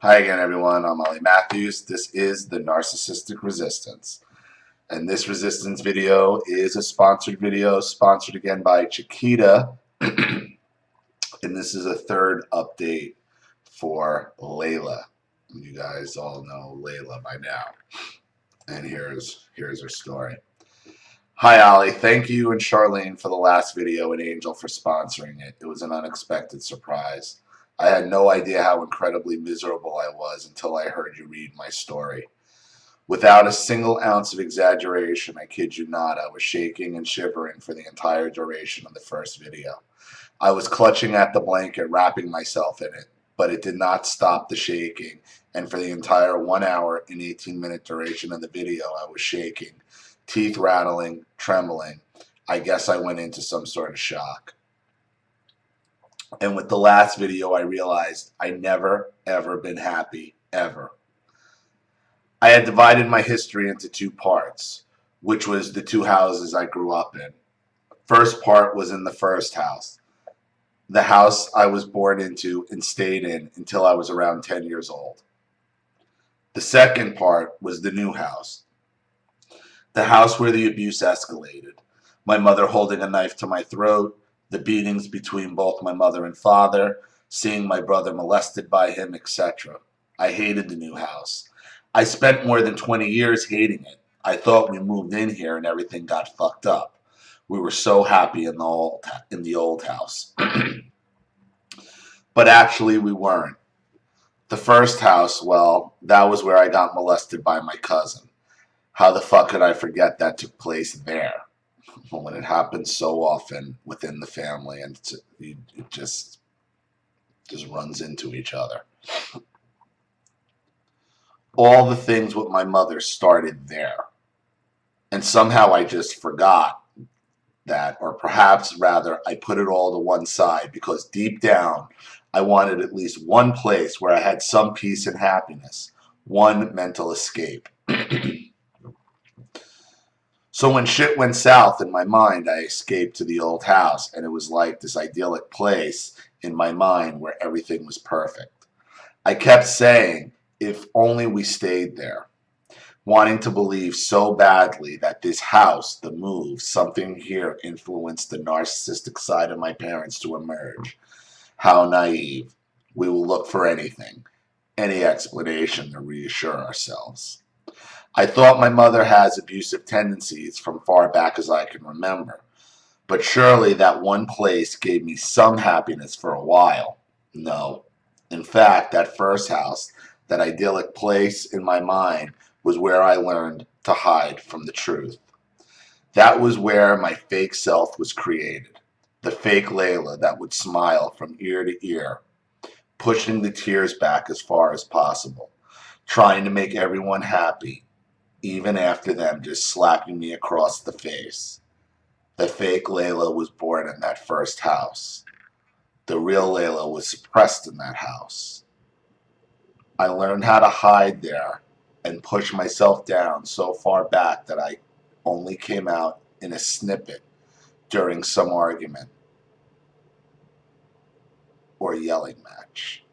Hi again, everyone. I'm Ollie Matthews. This is the Narcissistic Resistance. And this resistance video is a sponsored video, sponsored again by Chiquita. And this is a third update for Layla. You guys all know Layla by now. And here's her story. Hi, Ollie. Thank you and Charlene for the last video and Angel for sponsoring it. It was an unexpected surprise. I had no idea how incredibly miserable I was until I heard you read my story. Without a single ounce of exaggeration, I kid you not, I was shaking and shivering for the entire duration of the first video. I was clutching at the blanket, wrapping myself in it, but it did not stop the shaking, and for the entire 1 hour and 18-minute duration of the video, I was shaking, teeth rattling, trembling. I guess I went into some sort of shock. And with the last video, I realized I never, ever been happy, ever. I had divided my history into two parts, which was the two houses I grew up in. First part was in the first house, the house I was born into and stayed in until I was around 10 years old. The second part was the new house, the house where the abuse escalated, my mother holding a knife to my throat, the beatings between both my mother and father, seeing my brother molested by him, etc. I hated the new house. I spent more than 20 years hating it. I thought we moved in here and everything got fucked up. We were so happy in the old house. But actually we weren't. The first house, well, that was where I got molested by my cousin. How the fuck could I forget that took place there? When it happens so often within the family, and it just runs into each other. All the things with my mother started there, and somehow I just forgot that, or perhaps rather I put it all to one side because deep down I wanted at least one place where I had some peace and happiness, one mental escape. So when shit went south in my mind, I escaped to the old house, and it was like this idyllic place in my mind where everything was perfect. I kept saying, if only we stayed there, wanting to believe so badly that this house, the move, something here influenced the narcissistic side of my parents to emerge. How naive. We will look for anything, any explanation to reassure ourselves. I thought my mother has abusive tendencies from far back as I can remember, but surely that one place gave me some happiness for a while. No. In fact, that first house, that idyllic place in my mind, was where I learned to hide from the truth. That was where my fake self was created, the fake Layla that would smile from ear to ear, pushing the tears back as far as possible, trying to make everyone happy, even after them just slapping me across the face. The fake Layla was born in that first house. The real Layla was suppressed in that house. I learned how to hide there and push myself down so far back that I only came out in a snippet during some argument or yelling match.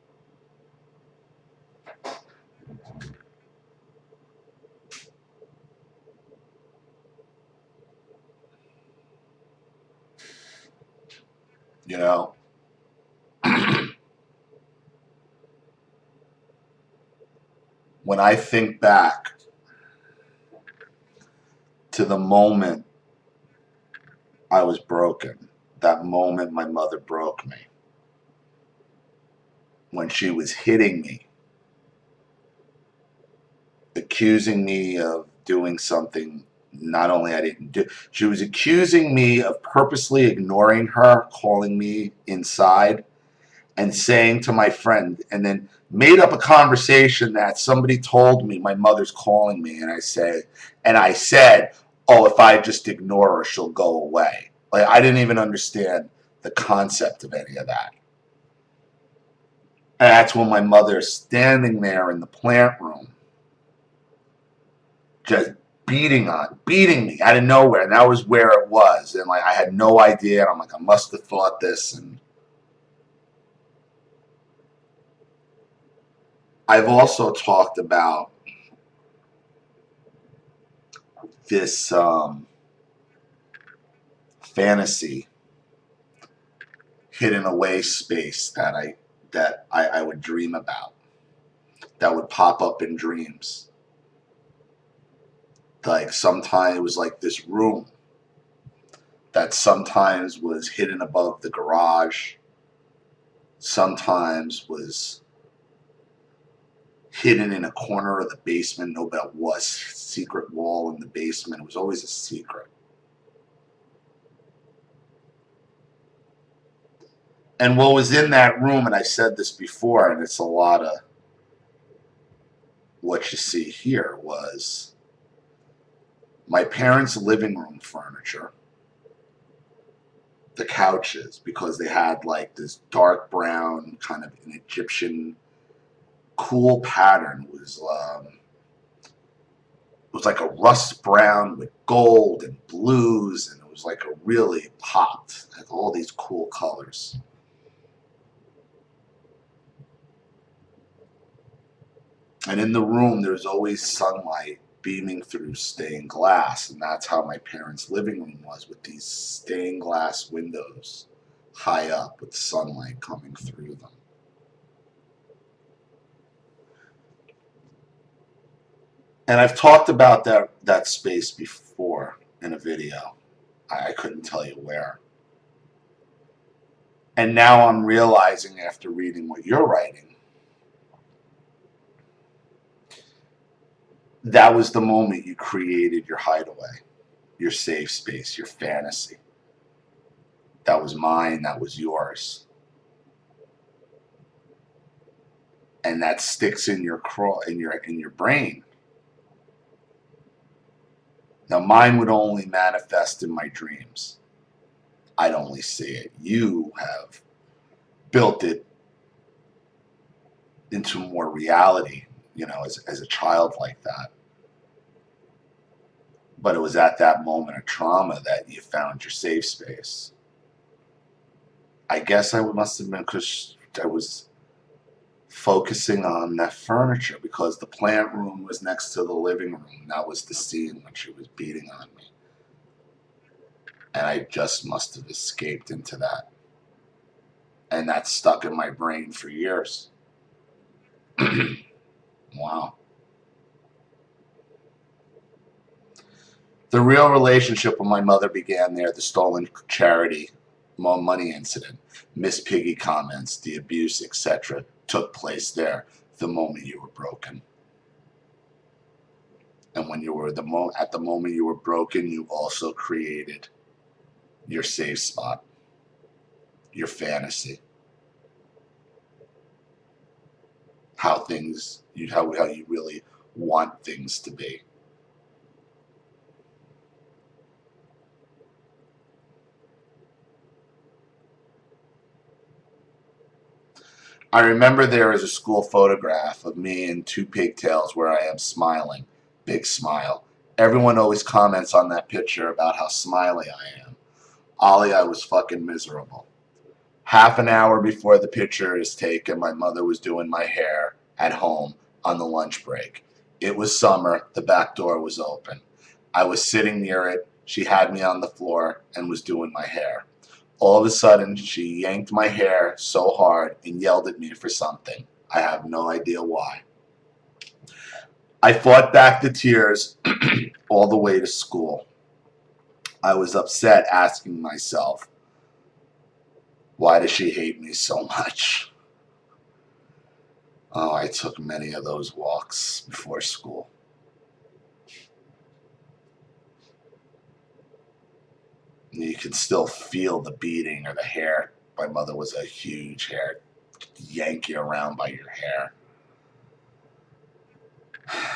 You know, when I think back to the moment I was broken, that moment my mother broke me, when she was hitting me, accusing me of doing something not only I didn't do, she was accusing me of purposely ignoring her, calling me inside, and saying to my friend, and then made up a conversation that somebody told me my mother's calling me, and I said, oh, if I just ignore her, she'll go away. Like, I didn't even understand the concept of any of that. And that's when my mother's standing there in the plant room, just beating me out of nowhere. And that was where it was. And like, I had no idea. And I'm like, I must have thought this. And I've also talked about this fantasy hidden away space that I would dream about, that would pop up in dreams. Like sometimes it was like this room that sometimes was hidden above the garage, sometimes was hidden in a corner of the basement. Nobody was secret wall in the basement. It was always a secret. And what was in that room, and I said this before, and it's a lot of what you see here, was my parents' living room furniture, the couches, because they had like this dark brown kind of an Egyptian cool pattern. It was like a rust brown with gold and blues, and it was like a really popped. It had all these cool colors. And in the room, there's always sunlight beaming through stained glass, and that's how my parents' living room was, with these stained glass windows high up with sunlight coming through them. And I've talked about that space before in a video. I couldn't tell you where. And now I'm realizing, after reading what you're writing, that was the moment you created your hideaway, your safe space, your fantasy. That was mine, that was yours. And that sticks in your brain. Now mine would only manifest in my dreams. I'd only see it. You have built it into more reality, as a child like that. But it was at that moment of trauma that you found your safe space. I guess I must have been because I was focusing on that furniture, because the plant room was next to the living room. That was the scene when she was beating on me. And I just must have escaped into that. And that stuck in my brain for years. Wow. The real relationship with my mother began there. The stolen charity money incident, Miss Piggy comments, the abuse, etc. took place there the moment you were broken. And when you were at the moment you were broken, you also created your safe spot, your fantasy, how you really want things to be. I remember there is a school photograph of me in 2 pigtails where I am smiling. Big smile. Everyone always comments on that picture about how smiley I am. Ollie, I was fucking miserable. Half an hour before the picture is taken, my mother was doing my hair at home on the lunch break. It was summer. The back door was open. I was sitting near it. She had me on the floor and was doing my hair. All of a sudden, she yanked my hair so hard and yelled at me for something. I have no idea why. I fought back the tears all the way to school. I was upset, asking myself, why does she hate me so much? Oh, I took many of those walks before school. You can still feel the beating or the hair. My mother was a huge hair, yank you around by your hair.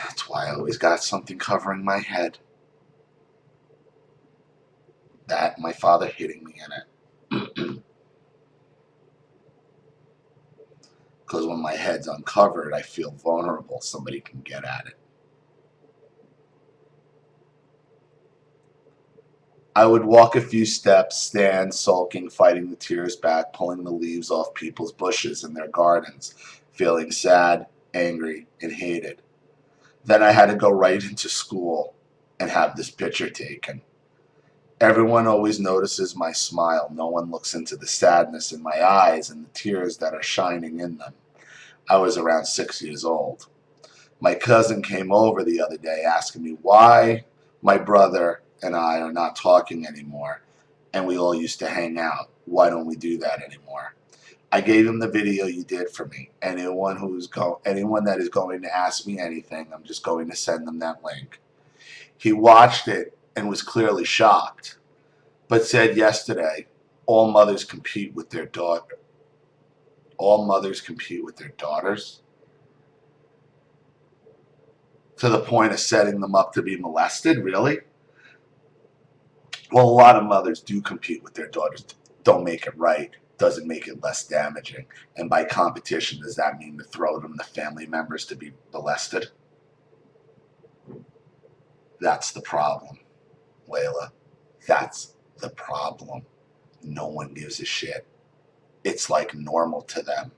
That's why I always got something covering my head. That, my father hitting me in it. Because when my head's uncovered, I feel vulnerable. Somebody can get at it. I would walk a few steps, stand, sulking, fighting the tears back, pulling the leaves off people's bushes in their gardens, feeling sad, angry, and hated. Then I had to go right into school and have this picture taken. Everyone always notices my smile. No one looks into the sadness in my eyes and the tears that are shining in them. I was around 6 years old. My cousin came over the other day asking me why my brother and I are not talking anymore, and we all used to hang out. Why don't we do that anymore? I gave him the video you did for me. Anyone that is going to ask me anything, I'm just going to send them that link. He watched it and was clearly shocked, but said yesterday, all mothers compete with their daughter. All mothers compete with their daughters to the point of setting them up to be molested, really? Well, a lot of mothers do compete with their daughters. Don't make it right. Doesn't make it less damaging. And by competition, does that mean to throw them the family members to be molested? That's the problem, Layla. That's the problem. No one gives a shit. It's like normal to them.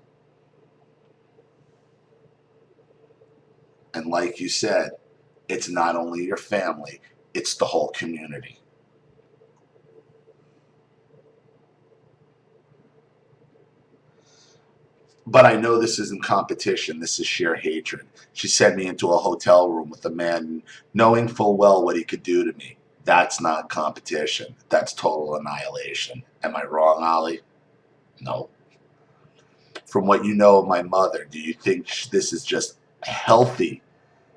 And like you said, it's not only your family, it's the whole community. But I know this isn't competition. This is sheer hatred. She sent me into a hotel room with a man knowing full well what he could do to me. That's not competition. That's total annihilation. Am I wrong, Ollie? No. From what you know of my mother, do you think this is just healthy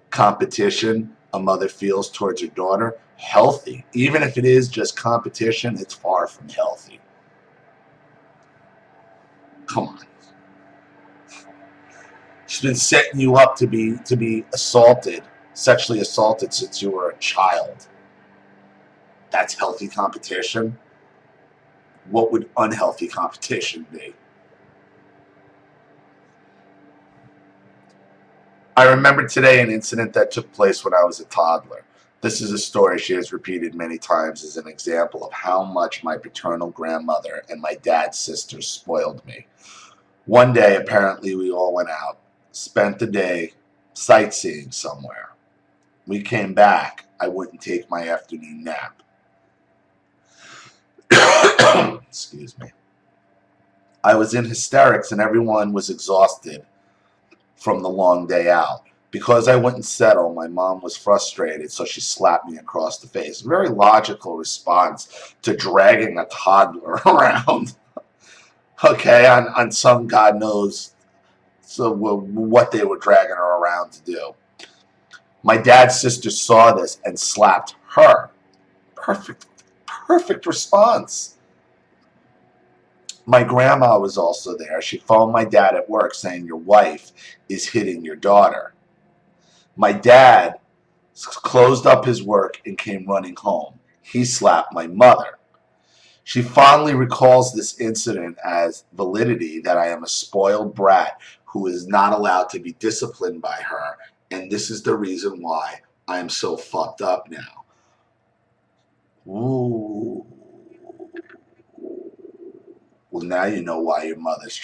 competition a mother feels towards her daughter? Healthy. Even if it is just competition, it's far from healthy. Come on. She's been setting you up to be assaulted, sexually assaulted since you were a child. That's healthy competition. What would unhealthy competition be? I remember today an incident that took place when I was a toddler. This is a story she has repeated many times as an example of how much my paternal grandmother and my dad's sisters spoiled me. One day, apparently, we all went out, spent the day sightseeing somewhere. We came back. I wouldn't take my afternoon nap. Excuse me. I was in hysterics and everyone was exhausted from the long day out. Because I wouldn't settle, my mom was frustrated, so she slapped me across the face. A very logical response to dragging a toddler around. Okay, on some God knows what they were dragging her around to do. My dad's sister saw this and slapped her. Perfect response. My grandma was also there. She phoned my dad at work saying, your wife is hitting your daughter. My dad closed up his work and came running home. He slapped my mother. She fondly recalls this incident as validity that I am a spoiled brat who is not allowed to be disciplined by her, and this is the reason why I am so fucked up now. Ooh. Well, now you know why your mother's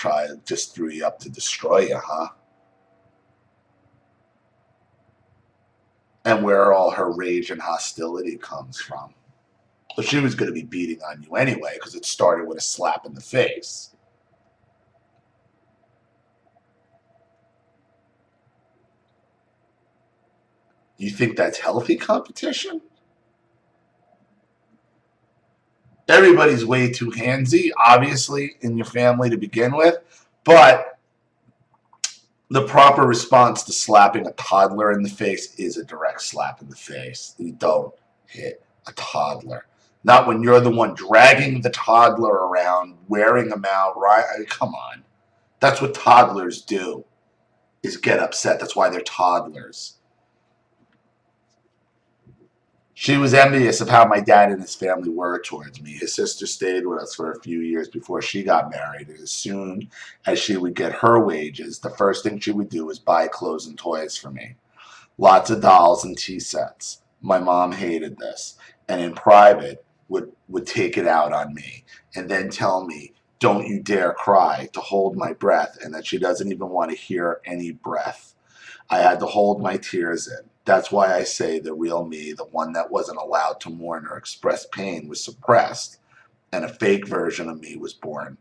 just threw you up to destroy you, huh? And where all her rage and hostility comes from. But she was going to be beating on you anyway because it started with a slap in the face. You think that's healthy competition? Everybody's way too handsy, obviously, in your family to begin with, but the proper response to slapping a toddler in the face is a direct slap in the face. You don't hit a toddler. Not when you're the one dragging the toddler around, wearing them out, right? I mean, come on. That's what toddlers do, is get upset. That's why they're toddlers. She was envious of how my dad and his family were towards me. His sister stayed with us for a few years before she got married. And as soon as she would get her wages, the first thing she would do was buy clothes and toys for me. Lots of dolls and tea sets. My mom hated this, and in private would take it out on me and then tell me, don't you dare cry, to hold my breath, and that she doesn't even want to hear any breath. I had to hold my tears in. That's why I say the real me, the one that wasn't allowed to mourn or express pain, was suppressed, and a fake version of me was born,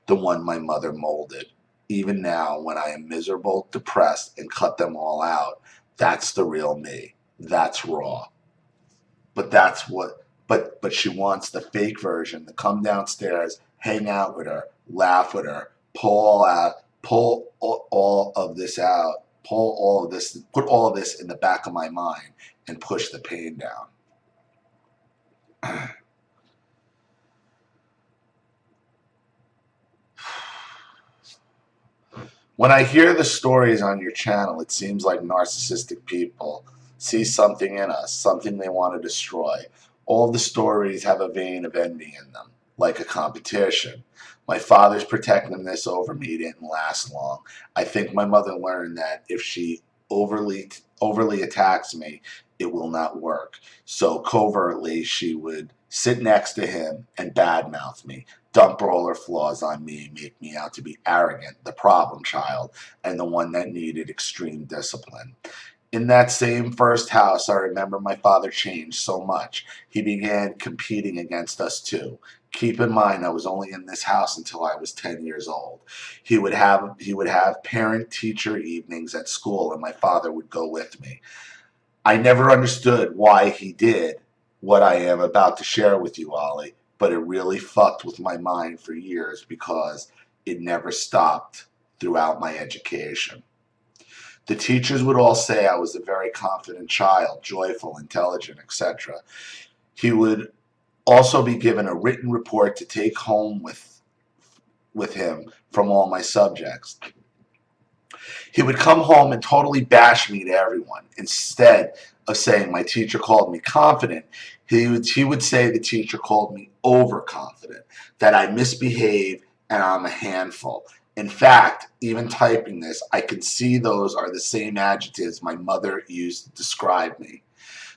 the one my mother molded. Even now, when I am miserable, depressed, and cut them all out, that's the real me. That's raw. But that's what, but she wants the fake version to come downstairs, hang out with her, laugh with her, pull all of this out, pull all of this, put all of this in the back of my mind and push the pain down. When I hear the stories on your channel, it seems like narcissistic people see something in us, something they want to destroy. All the stories have a vein of envy in them, like a competition. My father's protectiveness over me didn't last long. I think my mother learned that if she overly attacks me, it will not work. So covertly, she would sit next to him and badmouth me, dump all her flaws on me, make me out to be arrogant, the problem child, and the one that needed extreme discipline. In that same first house, I remember my father changed so much. He began competing against us too. Keep in mind, I was only in this house until I was 10 years old. He would have parent-teacher evenings at school, and my father would go with me. I never understood why he did what I am about to share with you, Ollie, but it really fucked with my mind for years because it never stopped throughout my education. The teachers would all say I was a very confident child, joyful, intelligent, etc. He would also be given a written report to take home with him from all my subjects. He would come home and totally bash me to everyone. Instead of saying my teacher called me confident, he would say the teacher called me overconfident, that I misbehave and I'm a handful. In fact, even typing this, I can see those are the same adjectives my mother used to describe me.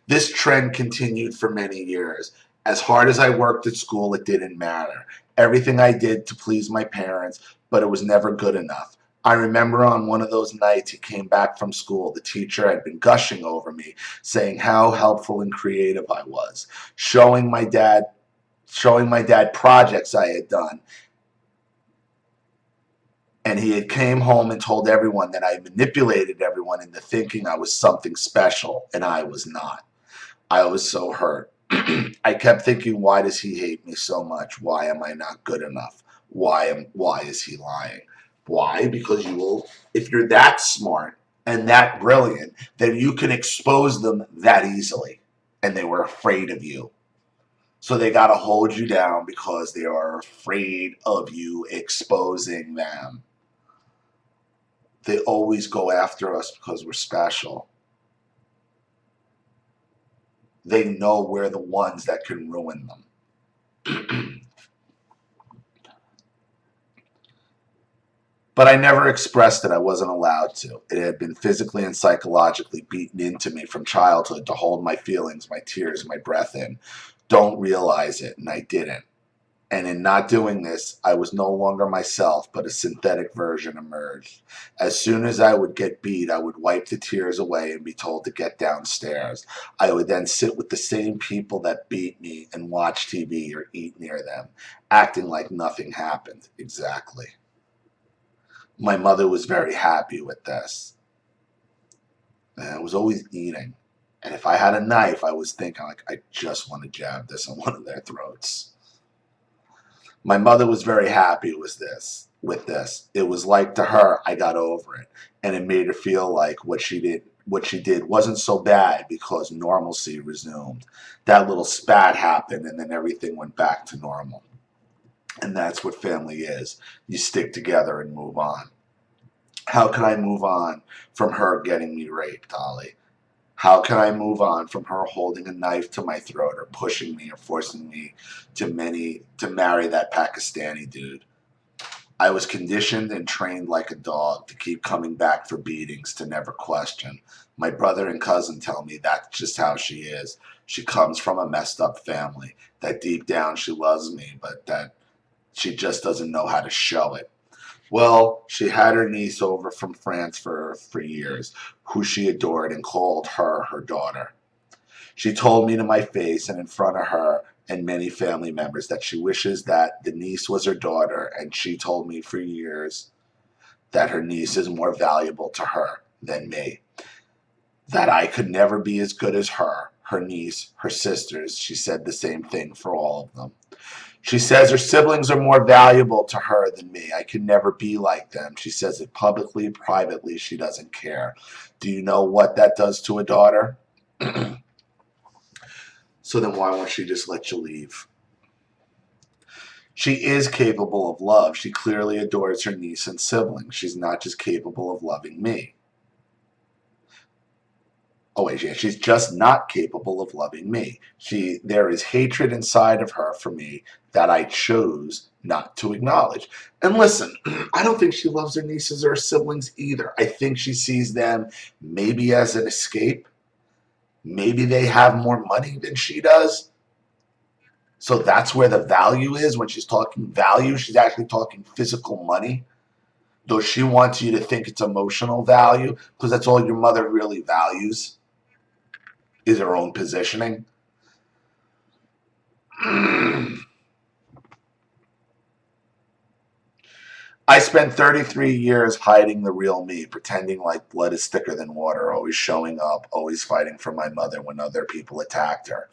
This trend continued for many years. As hard as I worked at school, it didn't matter. Everything I did to please my parents, but it was never good enough. I remember on one of those nights he came back from school, the teacher had been gushing over me, saying how helpful and creative I was, showing my dad projects I had done. And he had came home and told everyone that I manipulated everyone into thinking I was something special, and I was not. I was so hurt. I kept thinking, why does he hate me so much? Why am I not good enough? Why is he lying? Why? Because if you're that smart and that brilliant, then you can expose them that easily. And they were afraid of you. So they got to hold you down because they are afraid of you exposing them. They always go after us because we're special. They know we're the ones that can ruin them. But I never expressed it. I wasn't allowed to. It had been physically and psychologically beaten into me from childhood to hold my feelings, my tears, my breath in. Don't realize it, and I didn't. And in not doing this, I was no longer myself, but a synthetic version emerged. As soon as I would get beat, I would wipe the tears away and be told to get downstairs. I would then sit with the same people that beat me and watch TV or eat near them, acting like nothing happened. Exactly. My mother was very happy with this. And I was always eating. And if I had a knife, I was thinking, like, I just want to jab this in one of their throats. My mother was very happy with this. It was like to her, I got over it. And it made her feel like what she did wasn't so bad because normalcy resumed. That little spat happened and then everything went back to normal. And that's what family is. You stick together and move on. How can I move on from her getting me raped, Ollie? How can I move on from her holding a knife to my throat or pushing me or forcing me to marry that Pakistani dude? I was conditioned and trained like a dog to keep coming back for beatings, to never question. My brother and cousin tell me that's just how she is. She comes from a messed up family, that deep down she loves me, but that she just doesn't know how to show it. Well, she had her niece over from France for years, who she adored and called her daughter. She told me to my face and in front of her and many family members that she wishes that the niece was her daughter, and she told me for years that her niece is more valuable to her than me, that I could never be as good as her niece, her sisters. She said the same thing for all of them. She says her siblings are more valuable to her than me. I could never be like them. She says it publicly, privately. She doesn't care. Do you know what that does to a daughter? So then why won't she just let you leave? She is capable of love. She clearly adores her niece and siblings. She's not just capable of loving me. Oh wait, yeah, she's just not capable of loving me. There is hatred inside of her for me that I chose not to acknowledge. And listen, I don't think she loves her nieces or her siblings either. I think she sees them maybe as an escape. Maybe they have more money than she does. So that's where the value is. When she's talking value, she's actually talking physical money. Though she wants you to think it's emotional value, because that's all your mother really values, is her own positioning. I spent 33 years hiding the real me, pretending like blood is thicker than water, always showing up, always fighting for my mother when other people attacked her.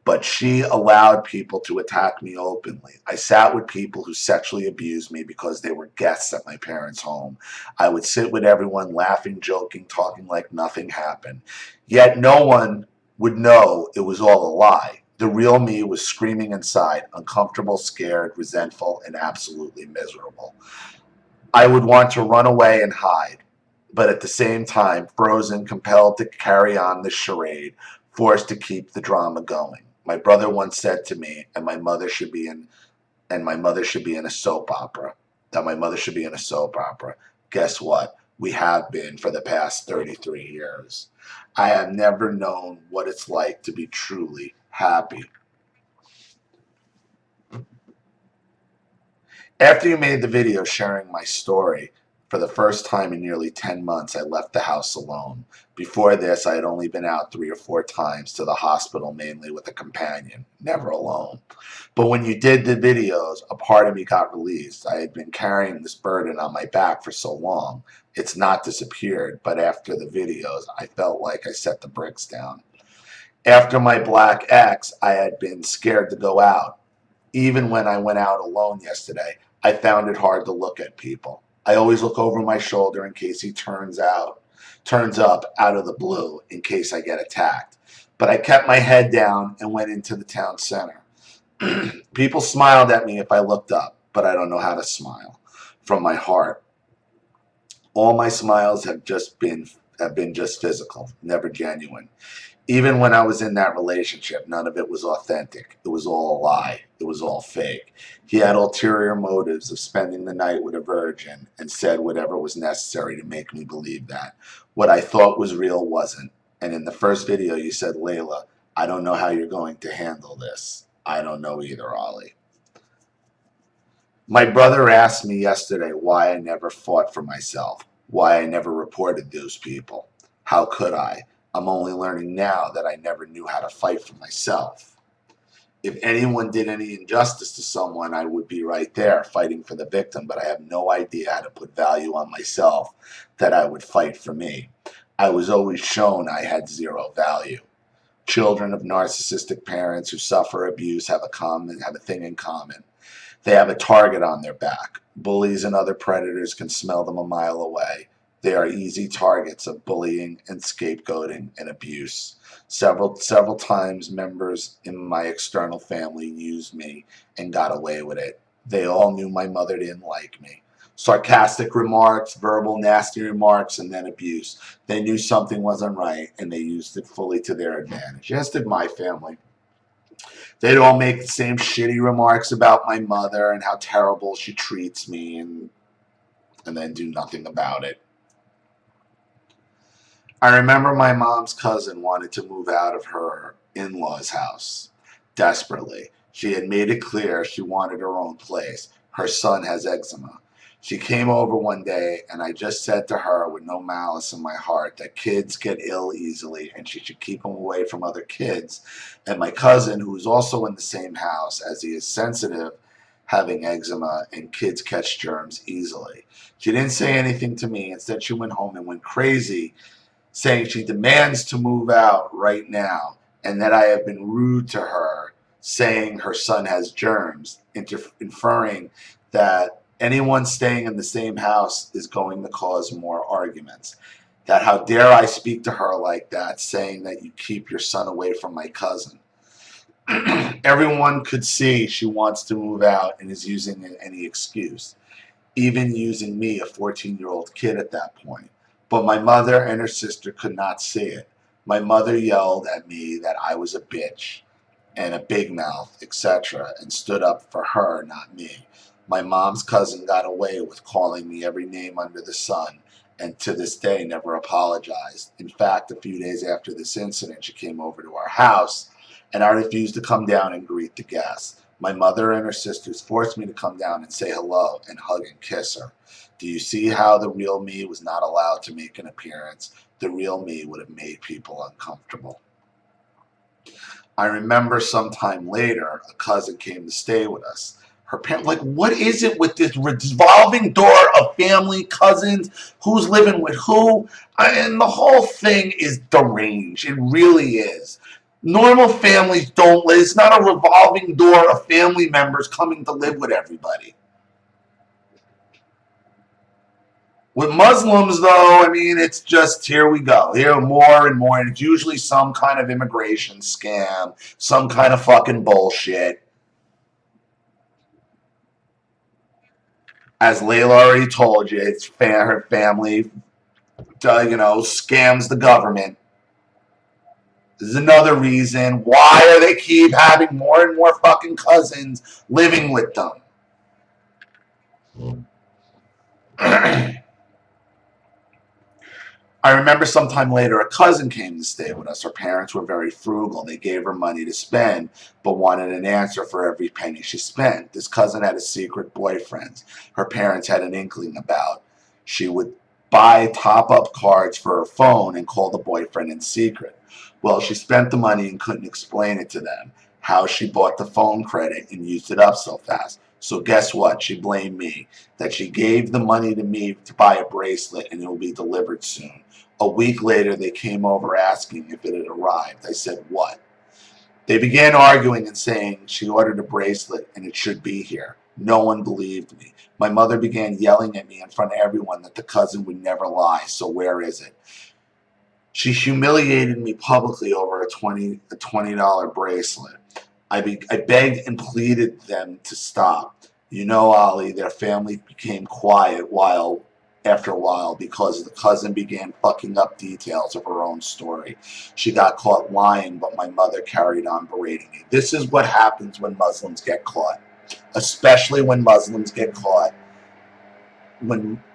But she allowed people to attack me openly. I sat with people who sexually abused me because they were guests at my parents' home. I would sit with everyone laughing, joking, talking like nothing happened. Yet no one would know it was all a lie. The real me was screaming inside, uncomfortable, scared, resentful, and absolutely miserable. I would want to run away and hide, but at the same time, frozen, compelled to carry on this charade, forced to keep the drama going. My brother once said to me, my mother should be in a soap opera. That my mother should be in a soap opera. Guess what? We have been for the past 33 years. I have never known what it's like to be truly happy. After you made the video sharing my story, for the first time in nearly 10 months, I left the house alone. Before this, I had only been out 3 or 4 times to the hospital, mainly with a companion, never alone. But when you did the videos, a part of me got released. I had been carrying this burden on my back for so long. It's not disappeared, but after the videos, I felt like I set the bricks down. After my black X, I had been scared to go out. Even when I went out alone yesterday, I found it hard to look at people. I always look over my shoulder in case he turns up out of the blue in case I get attacked. But I kept my head down and went into the town center. People smiled at me if I looked up, but I don't know how to smile from my heart. All my smiles have been just physical, never genuine. Even when I was in that relationship, none of it was authentic. It was all a lie. It was all fake. He had ulterior motives of spending the night with a virgin and said whatever was necessary to make me believe that. What I thought was real wasn't. And in the first video you said, Layla, I don't know how you're going to handle this. I don't know either, Ollie. My brother asked me yesterday why I never fought for myself, why I never reported those people. How could I? I'm only learning now that I never knew how to fight for myself. If anyone did any injustice to someone, I would be right there fighting for the victim, but I have no idea how to put value on myself that I would fight for me. I was always shown I had zero value. Children of narcissistic parents who suffer abuse have a thing in common. They have a target on their back. Bullies and other predators can smell them a mile away. They are easy targets of bullying and scapegoating and abuse. Several times members in my external family used me and got away with it. They all knew my mother didn't like me. Sarcastic remarks, verbal nasty remarks, and then abuse. They knew something wasn't right and they used it fully to their advantage. As did my family. They'd all make the same shitty remarks about my mother and how terrible she treats me and then do nothing about it. I remember my mom's cousin wanted to move out of her in-laws' house desperately. She had made it clear she wanted her own place. Her son has eczema. She came over one day, and I just said to her with no malice in my heart that kids get ill easily and she should keep them away from other kids. And my cousin, who is also in the same house, as he is sensitive, having eczema, and kids catch germs easily. She didn't say anything to me. Instead, she went home and went crazy, saying she demands to move out right now and that I have been rude to her, saying her son has germs, inferring that anyone staying in the same house is going to cause more arguments. That how dare I speak to her like that, saying that you keep your son away from my cousin. Everyone could see she wants to move out and is using any excuse, even using me, a 14-year-old kid at that point. But my mother and her sister could not see it. My mother yelled at me that I was a bitch and a big mouth, etc., and stood up for her, not me. My mom's cousin got away with calling me every name under the sun, and to this day never apologized. In fact, a few days after this incident, she came over to our house, and I refused to come down and greet the guests. My mother and her sisters forced me to come down and say hello and hug and kiss her. Do you see how the real me was not allowed to make an appearance? The real me would have made people uncomfortable. I remember sometime later, a cousin came to stay with us. Her parents, like, what is it with this revolving door of family, cousins, who's living with who? And the whole thing is deranged. It really is. Normal families don't live. It's not a revolving door of family members coming to live with everybody. With Muslims, though, I mean, it's just, here we go. Here, more and more. And it's usually some kind of immigration scam, some kind of fucking bullshit. As Layla already told you, it's her family, scams the government. This is another reason why they keep having more and more fucking cousins living with them. I remember sometime later a cousin came to stay with us. Her parents were very frugal. They gave her money to spend, but wanted an answer for every penny she spent. This cousin had a secret boyfriend her parents had an inkling about. She would buy top-up cards for her phone and call the boyfriend in secret. Well, she spent the money and couldn't explain it to them, how she bought the phone credit and used it up so fast. So guess what? She blamed me, that she gave the money to me to buy a bracelet and it will be delivered soon. A week later, they came over asking if it had arrived. I said, what? They began arguing and saying she ordered a bracelet and it should be here. No one believed me. My mother began yelling at me in front of everyone that the cousin would never lie, so where is it? She humiliated me publicly over a $20 bracelet. I begged and pleaded them to stop. You know, Ali, their family became quiet after a while because the cousin began fucking up details of her own story. She got caught lying, but my mother carried on berating me. This is what happens when Muslims get caught. Especially when Muslims get caught.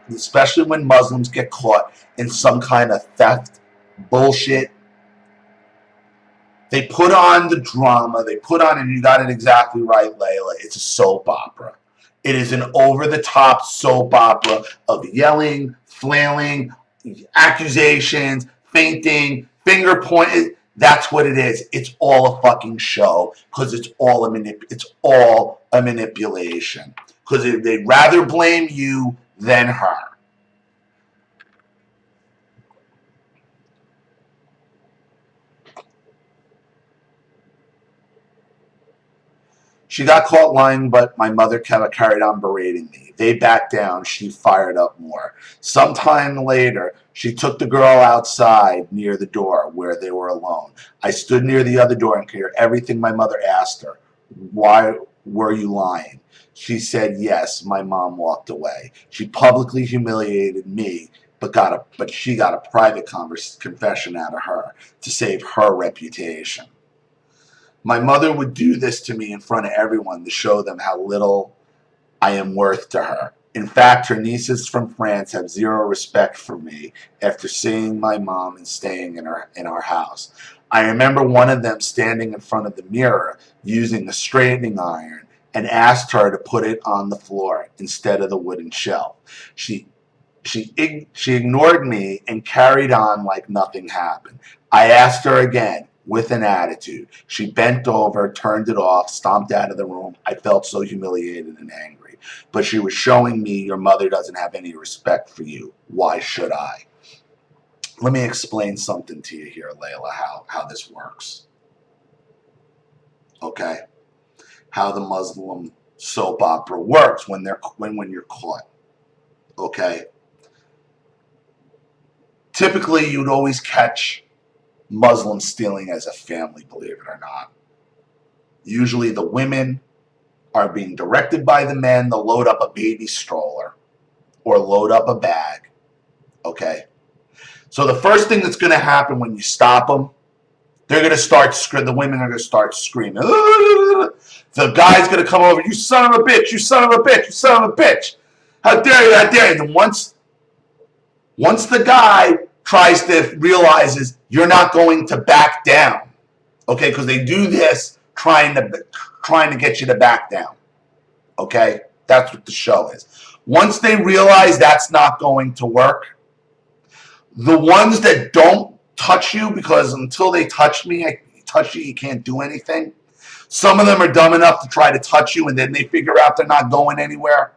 Especially when Muslims get caught in some kind of theft bullshit. They put on the drama. They put on, and you got it exactly right, Layla. It's a soap opera. It is an over-the-top soap opera of yelling, flailing, accusations, fainting, finger pointing. That's what it is. It's all a fucking show because it's all a manipulation. Because they'd rather blame you than her. She got caught lying, but my mother carried on berating me. They backed down. She fired up more. Sometime later, she took the girl outside near the door where they were alone. I stood near the other door and could hear everything my mother asked her. Why were you lying? She said yes. My mom walked away. She publicly humiliated me, but she got a private confession out of her to save her reputation. My mother would do this to me in front of everyone to show them how little I am worth to her. In fact, her nieces from France have zero respect for me after seeing my mom and staying in our house. I remember one of them standing in front of the mirror using a straightening iron and asked her to put it on the floor instead of the wooden shelf. She ignored me and carried on like nothing happened. I asked her again with an attitude. She bent over, turned it off, stomped out of the room. I felt so humiliated and angry. But she was showing me, your mother doesn't have any respect for you. Why should I? Let me explain something to you here, Layla, how this works. Okay? How the Muslim soap opera works when you're caught. Okay? Typically, you'd always catch Muslims stealing as a family, believe it or not. Usually the women are being directed by the men to load up a baby stroller or load up a bag. Okay? So the first thing that's going to happen when you stop them, they're going to start screaming. The women are going to start screaming. The guy's going to come over. You son of a bitch. You son of a bitch. You son of a bitch. How dare you. How dare you. And then once the guy tries to realizes you're not going to back down. Okay? Because they do this trying to get you to back down. Okay? That's what the show is. Once they realize that's not going to work, the ones that don't touch you, because until they touch you, you can't do anything. Some of them are dumb enough to try to touch you, and then they figure out they're not going anywhere.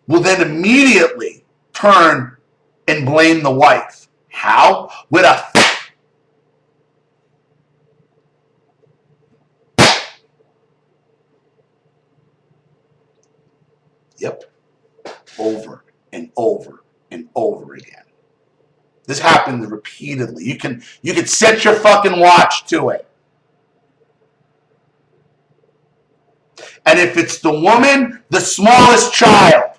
Will then immediately turn and blame the wife. How? With a yep, over and over and over again. This happens repeatedly. You can set your fucking watch to it. And if it's the woman, the smallest child,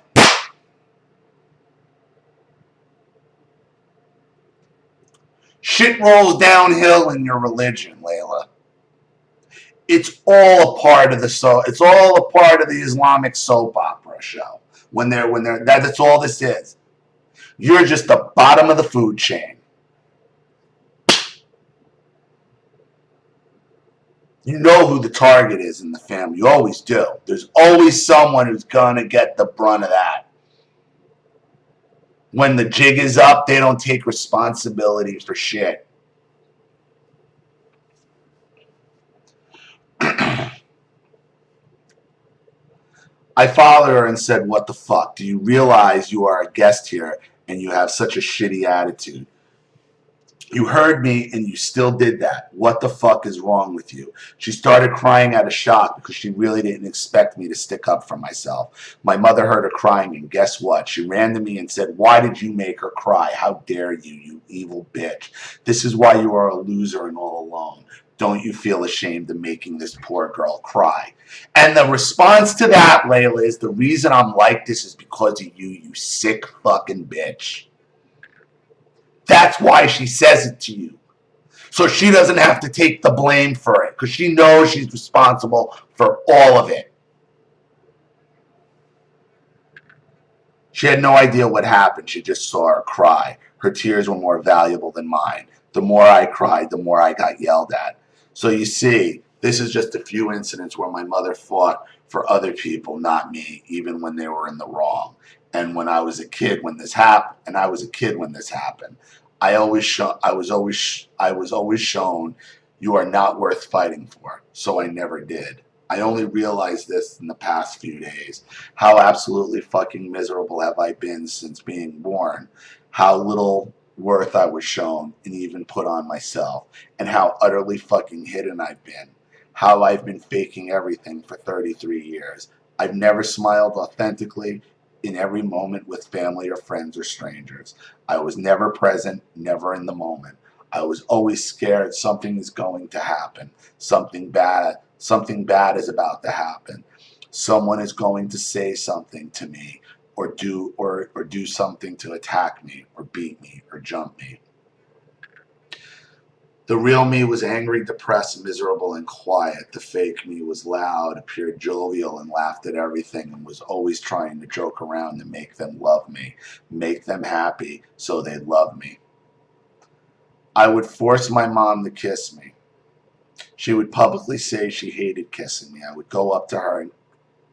shit rolls downhill in your religion, Layla. It's all a part of the Islamic soap opera show. That's all this is. You're just the bottom of the food chain. You know who the target is in the family. You always do. There's always someone who's going to get the brunt of that. When the jig is up, they don't take responsibility for shit. I followed her and said, what the fuck? Do you realize you are a guest here and you have such a shitty attitude? You heard me and you still did that. What the fuck is wrong with you? She started crying out of shock because she really didn't expect me to stick up for myself. My mother heard her crying, and guess what? She ran to me and said, why did you make her cry? How dare you, you evil bitch. This is why you are a loser and all alone. Don't you feel ashamed of making this poor girl cry? And the response to that, Layla, is the reason I'm like this is because of you, you sick fucking bitch. That's why she says it to you. So she doesn't have to take the blame for it, because she knows she's responsible for all of it. She had no idea what happened. She just saw her cry. Her tears were more valuable than mine. The more I cried, the more I got yelled at. So you see, this is just a few incidents where my mother fought for other people, not me, even when they were in the wrong. And when I was a kid when this happened, I was always shown you are not worth fighting for. So I never did. I only realized this in the past few days. How absolutely fucking miserable have I been since being born? How little worth I was shown and even put on myself, and how utterly fucking hidden I've been. How I've been faking everything for 33 years. I've never smiled authentically in every moment with family or friends or strangers. I was never present, never in the moment. I was always scared something is going to happen. Something bad is about to happen. Someone is going to say something to me, or do something to attack me, or beat me, or jump me. The real me was angry, depressed, miserable, and quiet. The fake me was loud, appeared jovial, and laughed at everything, and was always trying to joke around to make them love me, make them happy so they'd love me. I would force my mom to kiss me. She would publicly say she hated kissing me. I would go up to her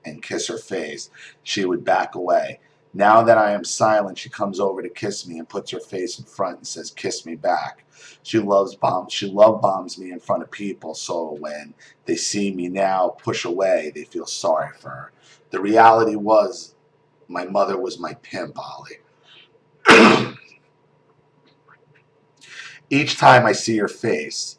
and kiss her face. She would back away. Now that I am silent, she comes over to kiss me and puts her face in front and says, "Kiss me back." She loves bombs. She love bombs me in front of people, so when they see me now push away, they feel sorry for her. The reality was, my mother was my pimp, Ollie. Each time I see her face,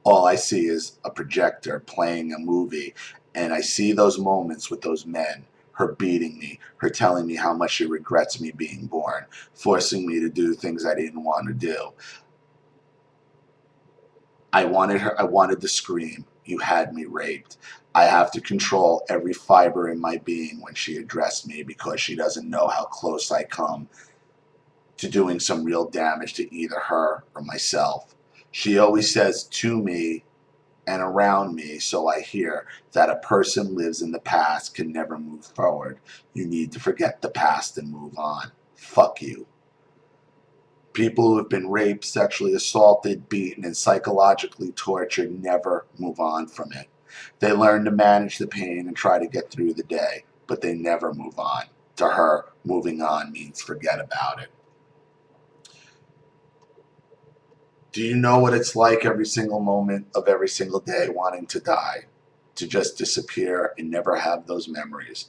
all I see is a projector playing a movie, and I see those moments with those men, her beating me, her telling me how much she regrets me being born, forcing me to do things I didn't want to do. I wanted to scream, "You had me raped." I have to control every fiber in my being when she addressed me because she doesn't know how close I come to doing some real damage to either her or myself. She always says to me and around me, so I hear, that a person lives in the past, can never move forward. You need to forget the past and move on. Fuck you. People who have been raped, sexually assaulted, beaten, and psychologically tortured never move on from it. They learn to manage the pain and try to get through the day, but they never move on. To her, moving on means forget about it. Do you know what it's like every single moment of every single day wanting to die, to just disappear and never have those memories?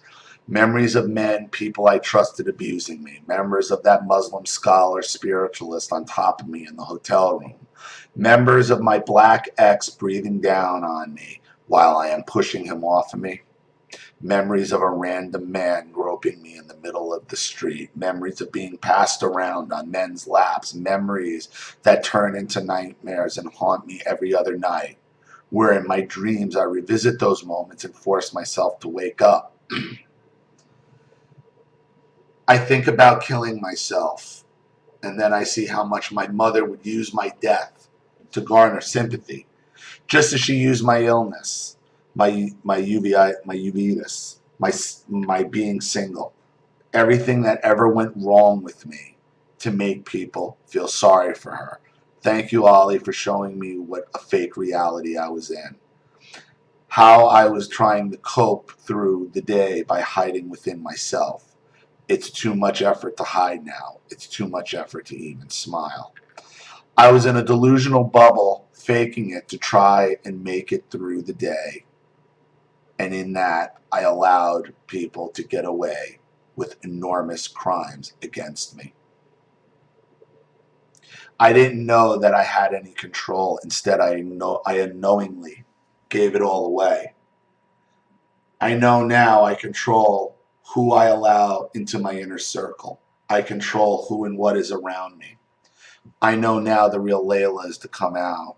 Memories of men, people I trusted abusing me. Memories of that Muslim scholar spiritualist on top of me in the hotel room. Members of my black ex breathing down on me while I am pushing him off of me. Memories of a random man groping me in the middle of the street. Memories of being passed around on men's laps. Memories that turn into nightmares and haunt me every other night, where in my dreams I revisit those moments and force myself to wake up. I think about killing myself, and then I see how much my mother would use my death to garner sympathy, just as she used my illness, my uveitis, my being single, everything that ever went wrong with me, to make people feel sorry for her. Thank you, Ollie, for showing me what a fake reality I was in. How I was trying to cope through the day by hiding within myself. It's too much effort to hide now. It's too much effort to even smile. I was in a delusional bubble, faking it to try and make it through the day. And in that, I allowed people to get away with enormous crimes against me. I didn't know that I had any control. Instead, I unknowingly gave it all away. I know now I control who I allow into my inner circle. I control who and what is around me. I know now the real Layla is to come out,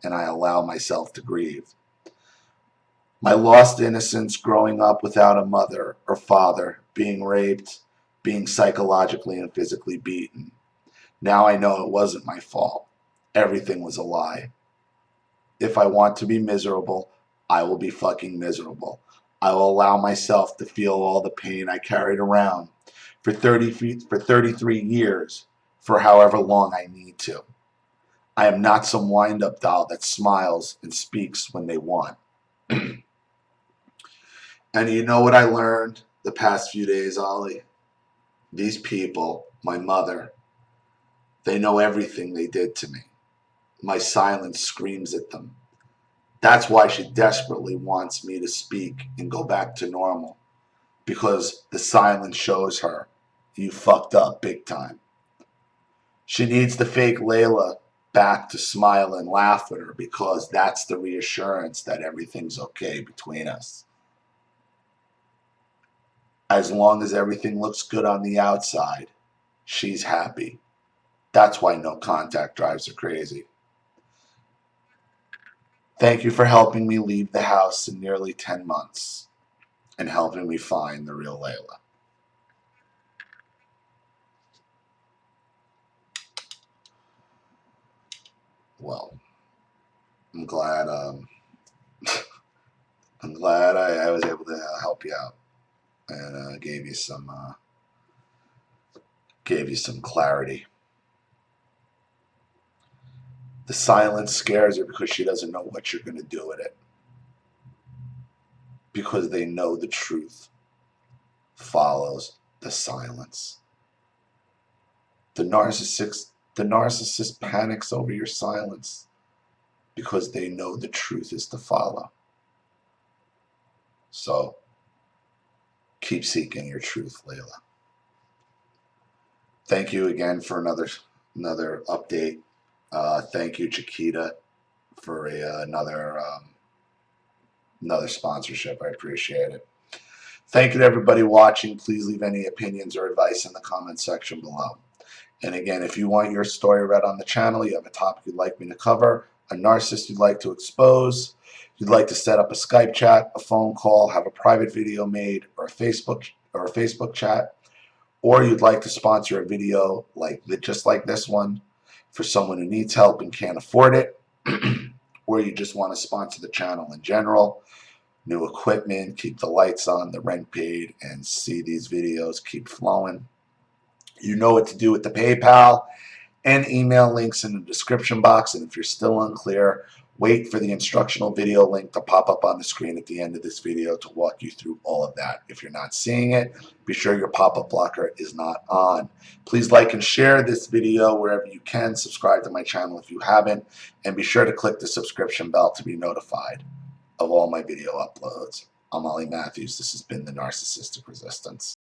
and I allow myself to grieve. My lost innocence growing up without a mother or father, being raped, being psychologically and physically beaten. Now I know it wasn't my fault. Everything was a lie. If I want to be miserable, I will be fucking miserable. I will allow myself to feel all the pain I carried around for 33 years, for however long I need to. I am not some wind-up doll that smiles and speaks when they want. And you know what I learned the past few days, Ollie? These people, my mother, they know everything they did to me. My silence screams at them. That's why she desperately wants me to speak and go back to normal. Because the silence shows her, you fucked up big time. She needs the fake Layla back to smile and laugh at her, because that's the reassurance that everything's okay between us. As long as everything looks good on the outside, she's happy. That's why no contact drives her crazy. Thank you for helping me leave the house in nearly 10 months and helping me find the real Layla. Well, I'm glad I was able to help you out and gave you some clarity. The silence scares her because she doesn't know what you're going to do with it. Because they know the truth follows the silence. The narcissist panics over your silence because they know the truth is to follow. So keep seeking your truth, Layla. Thank you again for another update. Thank you, Chiquita, for another sponsorship. I appreciate it. Thank you to everybody watching. Please leave any opinions or advice in the comment section below. And again, if you want your story read on the channel, you have a topic you'd like me to cover, a narcissist you'd like to expose, you'd like to set up a Skype chat, a phone call, have a private video made, or a Facebook chat, or you'd like to sponsor a video just like this one for someone who needs help and can't afford it, or you just want to sponsor the channel in general, new equipment, keep the lights on, the rent paid, and see these videos keep flowing. You know what to do with the PayPal and email links in the description box. And if you're still unclear, wait for the instructional video link to pop up on the screen at the end of this video to walk you through all of that. If you're not seeing it, be sure your pop-up blocker is not on. Please like and share this video wherever you can. Subscribe to my channel if you haven't. And be sure to click the subscription bell to be notified of all my video uploads. I'm Ollie Matthews. This has been the Narcissistic Resistance.